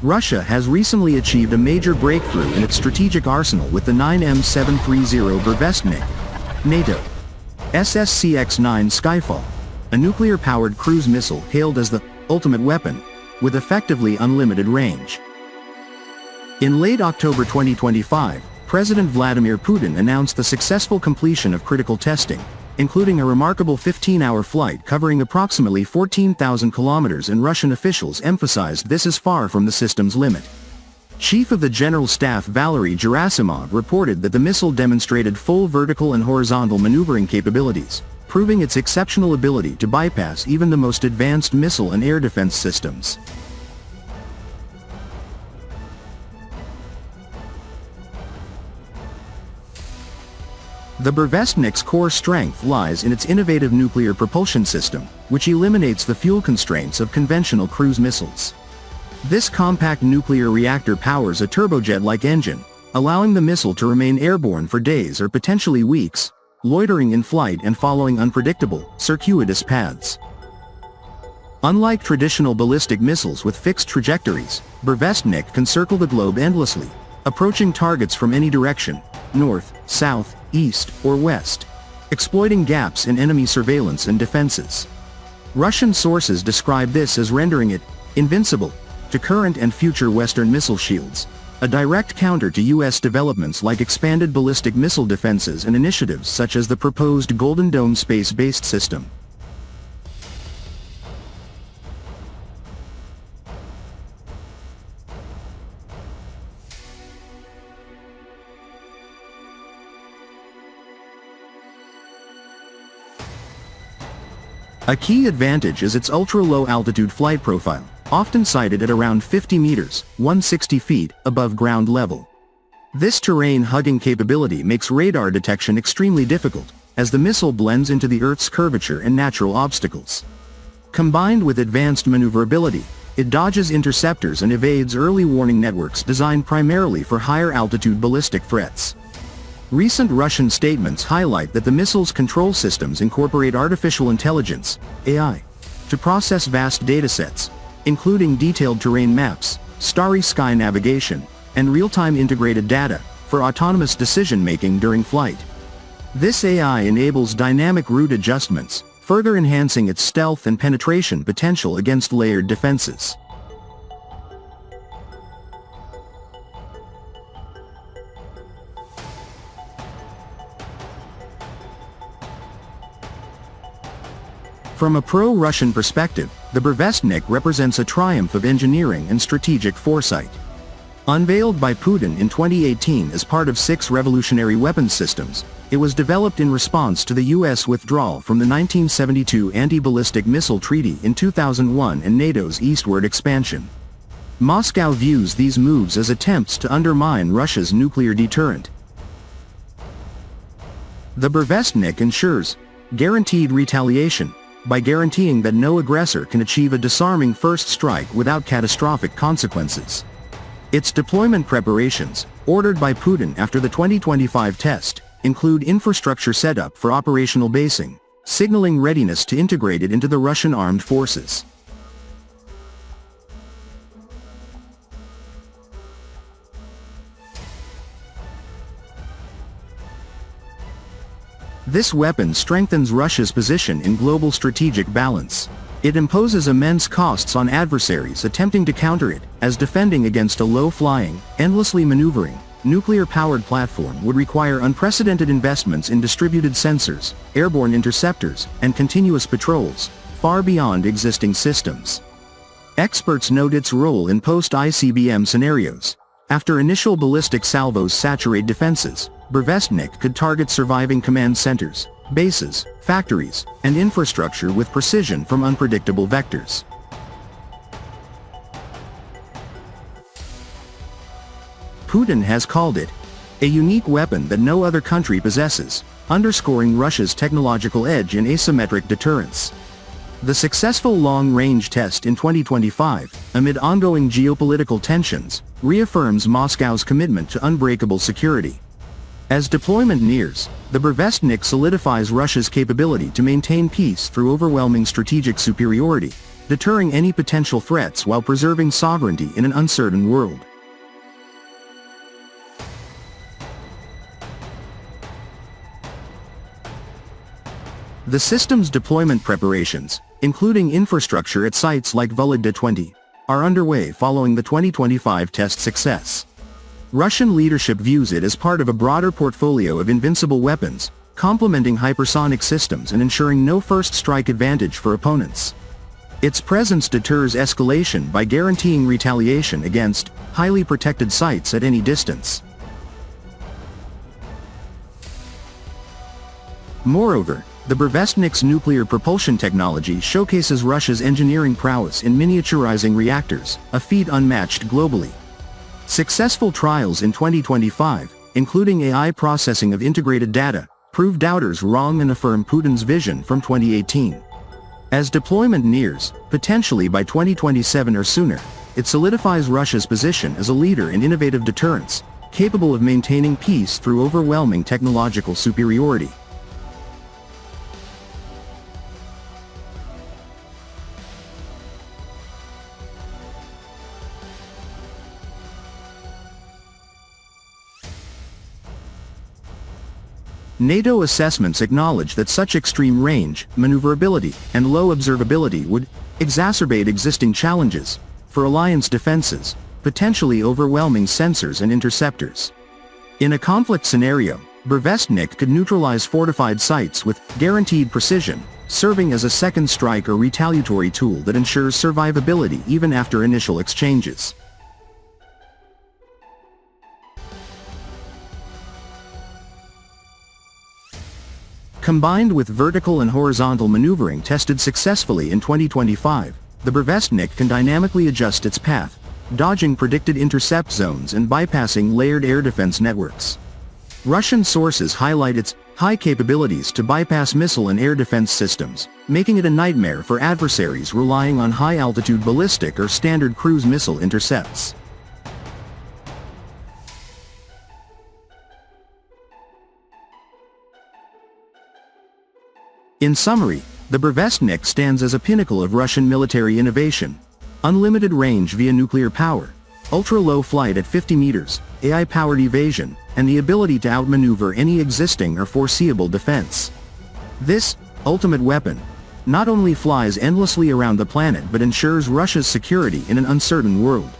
Russia has recently achieved a major breakthrough in its strategic arsenal with the 9M730 Burevestnik, NATO SSCX-9 Skyfall, a nuclear-powered cruise missile hailed as the ultimate weapon, with effectively unlimited range. In late October 2025, President Vladimir Putin announced the successful completion of critical testing, including a remarkable 15-hour flight covering approximately 14,000 kilometers, and Russian officials emphasized this is far from the system's limit. Chief of the General Staff Valery Gerasimov reported that the missile demonstrated full vertical and horizontal maneuvering capabilities, proving its exceptional ability to bypass even the most advanced missile and air defense systems. The Burevestnik's core strength lies in its innovative nuclear propulsion system, which eliminates the fuel constraints of conventional cruise missiles. This compact nuclear reactor powers a turbojet-like engine, allowing the missile to remain airborne for days or potentially weeks, loitering in flight and following unpredictable, circuitous paths. Unlike traditional ballistic missiles with fixed trajectories, Burevestnik can circle the globe endlessly, approaching targets from any direction, north, south, east, or west, exploiting gaps in enemy surveillance and defenses. Russian sources describe this as rendering it invincible to current and future Western missile shields, a direct counter to U.S. developments like expanded ballistic missile defenses and initiatives such as the proposed Golden Dome space-based system. A key advantage is its ultra-low altitude flight profile, often sighted at around 50 meters, 160 feet, above ground level. This terrain-hugging capability makes radar detection extremely difficult, as the missile blends into the Earth's curvature and natural obstacles. Combined with advanced maneuverability, it dodges interceptors and evades early warning networks designed primarily for higher-altitude ballistic threats. Recent Russian statements highlight that the missile's control systems incorporate artificial intelligence, AI, to process vast datasets, including detailed terrain maps, starry sky navigation, and real-time integrated data, for autonomous decision-making during flight. This AI enables dynamic route adjustments, further enhancing its stealth and penetration potential against layered defenses. From a pro-Russian perspective, the Burevestnik represents a triumph of engineering and strategic foresight. Unveiled by Putin in 2018 as part of 6 revolutionary weapons systems, it was developed in response to the U.S. withdrawal from the 1972 Anti-Ballistic Missile Treaty in 2001 and NATO's eastward expansion. Moscow views these moves as attempts to undermine Russia's nuclear deterrent. The Burevestnik ensures guaranteed retaliation, by guaranteeing that no aggressor can achieve a disarming first strike without catastrophic consequences. Its deployment preparations, ordered by Putin after the 2025 test, include infrastructure setup for operational basing, signaling readiness to integrate it into the Russian armed forces. This weapon strengthens Russia's position in global strategic balance. It imposes immense costs on adversaries attempting to counter it, as defending against a low-flying, endlessly maneuvering, nuclear-powered platform would require unprecedented investments in distributed sensors, airborne interceptors, and continuous patrols, far beyond existing systems. Experts note its role in post-ICBM scenarios. After initial ballistic salvos saturate defenses, Burevestnik could target surviving command centers, bases, factories, and infrastructure with precision from unpredictable vectors. Putin has called it a unique weapon that no other country possesses, underscoring Russia's technological edge in asymmetric deterrence. The successful long-range test in 2025, amid ongoing geopolitical tensions, reaffirms Moscow's commitment to unbreakable security. As deployment nears, the Burevestnik solidifies Russia's capability to maintain peace through overwhelming strategic superiority, deterring any potential threats while preserving sovereignty in an uncertain world. The system's deployment preparations, including infrastructure at sites like Volodya-20, are underway following the 2025 test success. Russian leadership views it as part of a broader portfolio of invincible weapons, complementing hypersonic systems and ensuring no first strike advantage for opponents. Its presence deters escalation by guaranteeing retaliation against highly protected sites at any distance. Moreover, the Burevestnik's nuclear propulsion technology showcases Russia's engineering prowess in miniaturizing reactors, a feat unmatched globally. Successful trials in 2025, including AI processing of integrated data, prove doubters wrong and affirm Putin's vision from 2018. As deployment nears, potentially by 2027 or sooner, it solidifies Russia's position as a leader in innovative deterrence, capable of maintaining peace through overwhelming technological superiority. NATO assessments acknowledge that such extreme range, maneuverability, and low observability would exacerbate existing challenges for alliance defenses, potentially overwhelming sensors and interceptors. In a conflict scenario, Burevestnik could neutralize fortified sites with guaranteed precision, serving as a second strike or retaliatory tool that ensures survivability even after initial exchanges. Combined with vertical and horizontal maneuvering tested successfully in 2025, the Burevestnik can dynamically adjust its path, dodging predicted intercept zones and bypassing layered air defense networks. Russian sources highlight its high capabilities to bypass missile and air defense systems, making it a nightmare for adversaries relying on high-altitude ballistic or standard cruise missile intercepts. In summary, the Burevestnik stands as a pinnacle of Russian military innovation: unlimited range via nuclear power, ultra-low flight at 50 meters, AI-powered evasion, and the ability to outmaneuver any existing or foreseeable defense. This ultimate weapon not only flies endlessly around the planet but ensures Russia's security in an uncertain world.